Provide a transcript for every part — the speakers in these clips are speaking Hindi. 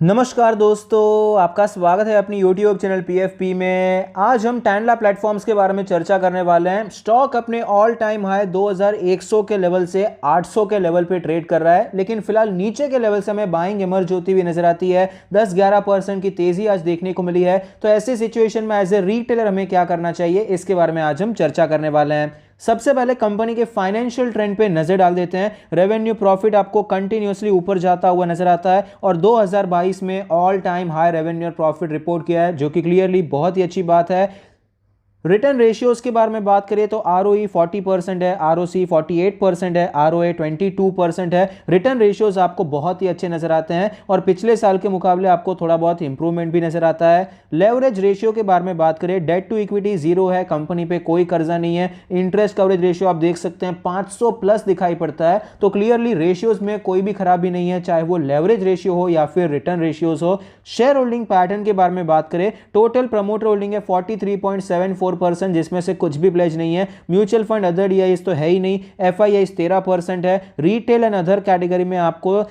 नमस्कार दोस्तों, आपका स्वागत है अपनी YouTube चैनल PFP में। आज हम टैनला प्लेटफॉर्म्स के बारे में चर्चा करने वाले हैं। स्टॉक अपने ऑल टाइम हाई 2100 के लेवल से 800 के लेवल पे ट्रेड कर रहा है, लेकिन फिलहाल नीचे के लेवल से हमें बाइंग इमर्ज होती हुई नजर आती है। 10-11% की तेजी आज देखने को मिली है। तो ऐसी सिचुएशन में एज ए रिटेलर हमें क्या करना चाहिए, इसके बारे में आज हम चर्चा करने वाले हैं। सबसे पहले कंपनी के फाइनेंशियल ट्रेंड पे नजर डाल देते हैं। रेवेन्यू प्रॉफिट आपको कंटिन्यूअसली ऊपर जाता हुआ नजर आता है और 2022 में ऑल टाइम हाई रेवेन्यू और प्रॉफिट रिपोर्ट किया है, जो कि क्लियरली बहुत ही अच्छी बात है। रिटर्न रेशियोज के बारे में बात करें तो ROE 40% है, ROC 48% है, ROA 22% है। रिटर्न रेशियोज आपको बहुत ही अच्छे नजर आते हैं और पिछले साल के मुकाबले आपको थोड़ा बहुत इंप्रूवमेंट भी नजर आता है। लेवरेज रेशियो के बारे में बात करें, डेट टू इक्विटी 0 है, कंपनी पे कोई कर्जा नहीं है। इंटरेस्ट कवरेज रेशियो आप देख सकते हैं 500 प्लस दिखाई पड़ता है। तो क्लियरली रेशियोज में कोई भी खराबी नहीं है, चाहे वो लेवरेज रेशियो हो या फिर रिटर्न रेशियोज हो। शेयर होल्डिंग पैटर्न के बारे में बात करें, टोटल प्रमोटर होल्डिंग है 43.74%, जिसमें से कुछ भी प्लेज नहीं है। म्यूचुअल फंड अदर डीआईएस तो है ही नहीं। FIIs 13% है। रिटेल एंड अदर कैटेगरी में आपको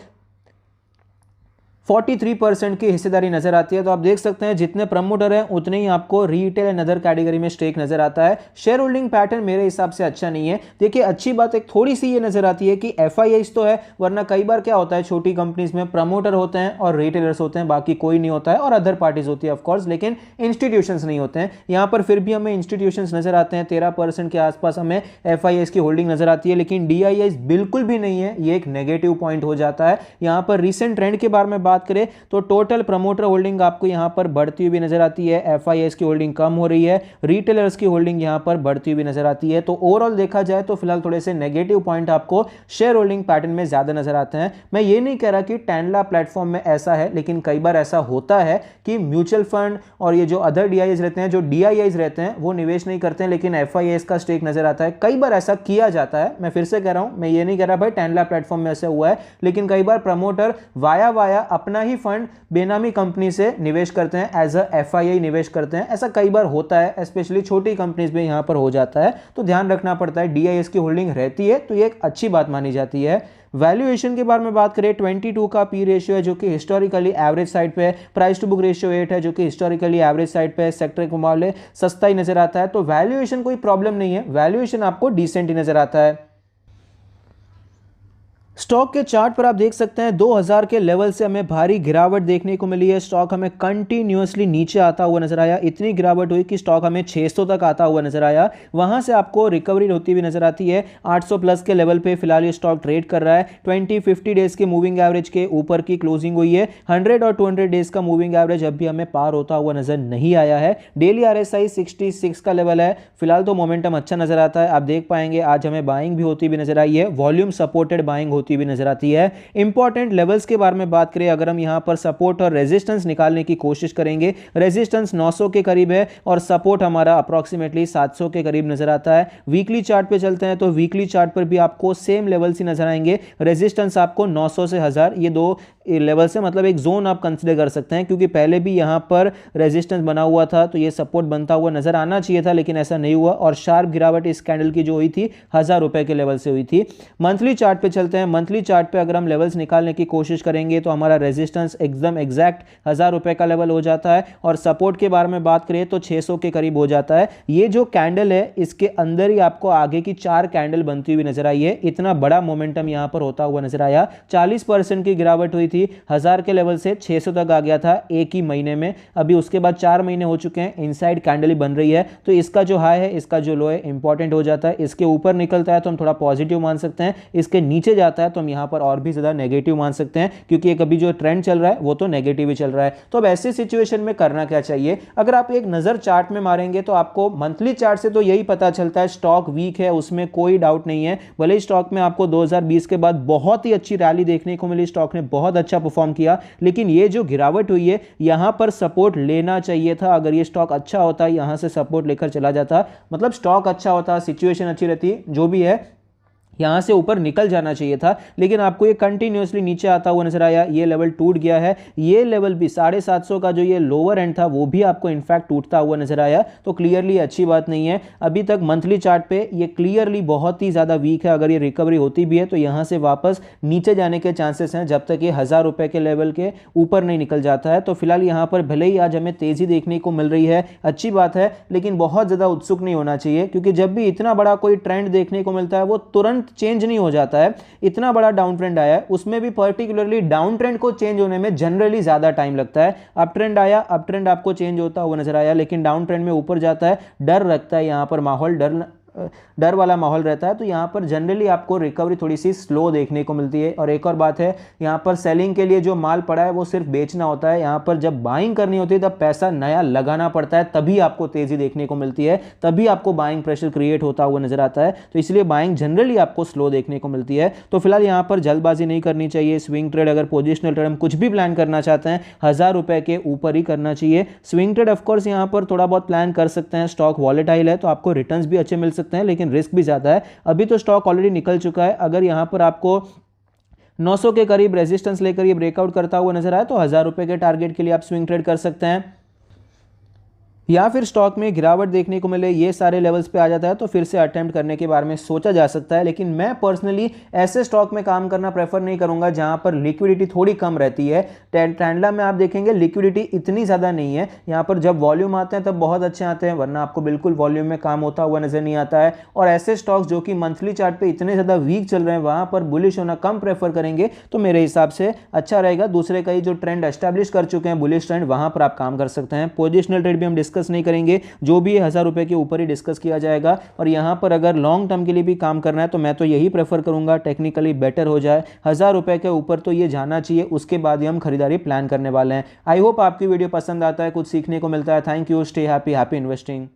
43% की हिस्सेदारी नजर आती है। तो आप देख सकते हैं जितने प्रमोटर हैं उतने ही आपको रिटेल एंड अदर कैटेगरी में स्टेक नजर आता है। शेयर होल्डिंग पैटर्न मेरे हिसाब से अच्छा नहीं है। देखिए, अच्छी बात एक थोड़ी सी ये नजर आती है कि FIIs तो है, वरना कई बार क्या होता है छोटी कंपनीज में प्रमोटर होते हैं और रिटेलर्स होते हैं, बाकी कोई नहीं होता है, और अदर पार्टीज होती है ऑफकोर्स, लेकिन इंस्टीट्यूशंस नहीं होते हैं। यहां पर फिर भी हमें इंस्टीट्यूशंस नजर आते हैं। 13% के आसपास हमें FIIs की होल्डिंग नजर आती है, लेकिन DIIs बिल्कुल भी नहीं है। ये एक नेगेटिव पॉइंट हो जाता है। यहां पर रिसेंट ट्रेंड के बारे में बात करें तो टोटल प्रमोटर होल्डिंग आपको यहां पर बढ़ती हुई नजर आती है। FIIs की होल्डिंग कम हो रही है, रिटेलर्स की होल्डिंग यहां पर बढ़ती हुई नजर आती है। तो ओवरऑल देखा जाए तो फिलहाल थोड़े से नेगेटिव पॉइंट आपको शेयर होल्डिंग पैटर्न में ज्यादा नजर आते हैं। मैं ये नहीं कह रहा कि टैनला प्लेटफॉर्म में ऐसा है, लेकिन कई बार ऐसा होता है कि म्यूचुअल फंड और ये जो अदर DIIs रहते हैं, जो DIIs रहते हैं, वो निवेश नहीं करते हैं, लेकिन FIIs का स्टेक नजर आता है। कई बार ऐसा किया जाता है। मैं फिर से कह रहा हूं, मैं ये नहीं कह रहा भाई टैनला प्लेटफॉर्म में ऐसा हुआ है, लेकिन कई बार प्रमोटर वाया अपना ही फंड बेनामी कंपनी से निवेश करते हैं, एज अ FII निवेश करते हैं। ऐसा कई बार होता है, स्पेशली छोटी कंपनीज में यहां पर हो जाता है। तो ध्यान रखना पड़ता है। DIIs की होल्डिंग रहती है तो ये एक अच्छी बात मानी जाती है। वैल्यूएशन के बारे में बात करें, 22 का P रेशियो है, जो कि हिस्टोरिकली एवरेज साइड पे है। प्राइस टू बुक रेशियो 8 है, जो कि हिस्टोरिकली एवरेज साइड पे है। सेक्टर के मुकाबले सस्ता ही नजर आता है। तो वैल्यूएशन कोई प्रॉब्लम नहीं है, वैल्यूएशन आपको डिसेंट ही नजर आता है। स्टॉक के चार्ट पर आप देख सकते हैं 2000 के लेवल से हमें भारी गिरावट देखने को मिली है। स्टॉक हमें कंटिन्यूअसली नीचे आता हुआ नजर आया। इतनी गिरावट हुई कि स्टॉक हमें 600 तक आता हुआ नजर आया। वहां से आपको रिकवरी होती हुई नजर आती है। 800 प्लस के लेवल पे फिलहाल ये स्टॉक ट्रेड कर रहा है। 20-50 डेज के मूविंग एवरेज के ऊपर की क्लोजिंग हुई है। 100 और 200 डेज का मूविंग एवरेज अभी हमें पार होता हुआ नजर नहीं आया है। डेली RSI 66 का लेवल है। फिलहाल तो मोमेंटम अच्छा नजर आता है। आप देख पाएंगे आज हमें बाइंग भी होती हुई नजर आई है। वॉल्यूम सपोर्टेड बाइंग होती भी नजर आती है। इंपॉर्टेंट लेवल्स के बारे में बात करें, अगर हम यहां पर सपोर्ट और रेजिस्टेंस निकालने की कोशिश करेंगे, रेजिस्टेंस 900 के करीब है और सपोर्ट हमारा अप्रोक्सीमेटली 700 के करीब नजर आता है। वीकली चार्ट पे चलते हैं तो वीकली चार्ट पर भी आपको सेम लेवल्स ही नजर आएंगे। रेजिस्टेंस आपको 900 से 1000, ये दो लेवल से मतलब एक जोन आप कंसीडर कर सकते हैं, क्योंकि पहले भी यहां पर रेजिस्टेंस बना हुआ था तो ये सपोर्ट बनता हुआ नजर आना चाहिए था, लेकिन ऐसा नहीं हुआ और शार्प गिरावट इस कैंडल की जो हुई थी 1000 रुपए के लेवल से हुई थी। मंथली चार्ट पे चलते हैं। मंथली चार्ट पे अगर हम लेवल्स निकालने की कोशिश करेंगे तो हमारा रेजिस्टेंस एकदम एग्जैक्ट 1000 रुपए का लेवल हो जाता है और सपोर्ट के बारे में बात करें तो 600 के करीब हो जाता है। ये जो कैंडल है इसके अंदर ही आपको आगे की 4 कैंडल बनती हुई नजर आई है। इतना बड़ा मोमेंटम यहां पर होता हुआ नजर आया। 40% की गिरावट हुई थी। 1000 के लेवल से 600 तक आ गया था एक ही महीने में। अभी उसके बाद 4 महीने हो चुके हैं, इनसाइड कैंडल ही बन रही है। तो इसका जो हाई है, इसका जो लो है, इंपॉर्टेंट हो जाता है। इसके ऊपर निकलता है तो हम थोड़ा पॉजिटिव मान सकते हैं, इसके नीचे जाता है तो हम यहां पर और भी ज्यादा नेगेटिव मान सकते हैं, क्योंकि एक अभी जो ट्रेंड चल रहा है वो तो नेगेटिव ही चल रहा है। तो अब ऐसी सिचुएशन में करना क्या चाहिए? अगर आप एक नजर चार्ट में मारेंगे तो आपको मंथली चार्ट से तो यही पता चलता है स्टॉक वीक है, उसमें कोई डाउट नहीं है। भले ही स्टॉक में आपको 2020 के बाद बहुत ही अच्छी रैली देखने को मिली, स्टॉक ने बहुत अच्छा परफॉर्म किया, लेकिन ये जो गिरावट हुई है यहां पर सपोर्ट लेना चाहिए था। अगर ये स्टॉक अच्छा होता, यहां से सपोर्ट लेकर चला जाता, मतलब स्टॉक अच्छा होता, सिचुएशन अच्छी रहती, जो भी है, यहाँ से ऊपर निकल जाना चाहिए था, लेकिन आपको ये कंटिन्यूसली नीचे आता हुआ नजर आया। ये लेवल टूट गया है, ये लेवल भी 750 का जो ये लोअर एंड था वो भी आपको इनफैक्ट टूटता हुआ नजर आया। तो क्लियरली अच्छी बात नहीं है। अभी तक मंथली चार्ट पे ये क्लियरली बहुत ही ज़्यादा वीक है। अगर ये रिकवरी होती भी है तो यहाँ से वापस नीचे जाने के चांसेस हैं जब तक ये 1000 रुपये के लेवल के ऊपर नहीं निकल जाता है। तो फिलहाल यहाँ पर भले ही आज हमें तेज़ी देखने को मिल रही है, अच्छी बात है, लेकिन बहुत ज़्यादा उत्सुक नहीं होना चाहिए, क्योंकि जब भी इतना बड़ा कोई ट्रेंड देखने को मिलता है वो तुरंत चेंज नहीं हो जाता है। इतना बड़ा डाउन ट्रेंड आया है, उसमें भी पर्टिकुलरली डाउन ट्रेंड को चेंज होने में जनरली ज्यादा टाइम लगता है। अप ट्रेंड आया, अप ट्रेंड आपको चेंज होता हुआ नजर आया, लेकिन डाउन ट्रेंड में ऊपर जाता है, डर रखता है, यहां पर माहौल डर वाला माहौल रहता है। तो यहाँ पर जनरली आपको रिकवरी थोड़ी सी स्लो देखने को मिलती है। और एक और बात है, यहाँ पर सेलिंग के लिए जो माल पड़ा है वो सिर्फ बेचना होता है। यहाँ पर जब बाइंग करनी होती है तब पैसा नया लगाना पड़ता है, तभी आपको तेजी देखने को मिलती है, तभी आपको बाइंग प्रेशर क्रिएट होता हुआ नजर आता है। तो इसलिए बाइंग जनरली आपको स्लो देखने को मिलती है। तो फिलहाल यहाँ पर जल्दबाजी नहीं करनी चाहिए। स्विंग ट्रेड, अगर पोजिशनल ट्रेड हम कुछ भी प्लान करना चाहते हैं 1000 रुपये के ऊपर ही करना चाहिए। स्विंग ट्रेड ऑफकोर्स यहाँ पर थोड़ा बहुत प्लान कर सकते हैं, स्टॉक वॉलेटाइल है तो आपको रिटर्न्स भी अच्छे मिल सकते हैं, लेकिन रिस्क भी ज्यादा है। अभी तो स्टॉक ऑलरेडी निकल चुका है। अगर यहां पर आपको 900 के करीब रेजिस्टेंस लेकर ये ब्रेकआउट करता हुआ नजर आए तो 1000 रुपए के टारगेट के लिए आप स्विंग ट्रेड कर सकते हैं। या फिर स्टॉक में गिरावट देखने को मिले, ये सारे लेवल्स पे आ जाता है तो फिर से अटेम्प्ट करने के बारे में सोचा जा सकता है। लेकिन मैं पर्सनली ऐसे स्टॉक में काम करना प्रेफर नहीं करूंगा जहां पर लिक्विडिटी थोड़ी कम रहती है। टैंडला में आप देखेंगे लिक्विडिटी इतनी ज़्यादा नहीं है। यहाँ पर जब वॉल्यूम आते हैं तब बहुत अच्छे आते हैं, वरना आपको बिल्कुल वॉल्यूम में काम होता हुआ नजर नहीं आता है। और ऐसे स्टॉक्स जो कि मंथली चार्ट पर इतने ज़्यादा वीक चल रहे हैं वहाँ पर बुलिश होना कम प्रेफर करेंगे तो मेरे हिसाब से अच्छा रहेगा। दूसरे कई जो ट्रेंड एस्टैब्लिश कर चुके हैं बुलिश ट्रेंड, वहाँ पर आप काम कर सकते हैं। पोजिशनल ट्रेड भी हम डिस्कस नहीं करेंगे, जो भी 1000 रुपए के ऊपर ही डिस्कस किया जाएगा। और यहां पर अगर लॉन्ग टर्म के लिए भी काम करना है तो मैं तो यही प्रेफर करूंगा, टेक्निकली बेटर हो जाए, 1000 रुपए के ऊपर तो ये जाना चाहिए, उसके बाद ही हम खरीदारी प्लान करने वाले हैं। आई होप आपकी वीडियो पसंद आता है, कुछ सीखने को मिलता है। Thank you, stay happy, happy investing.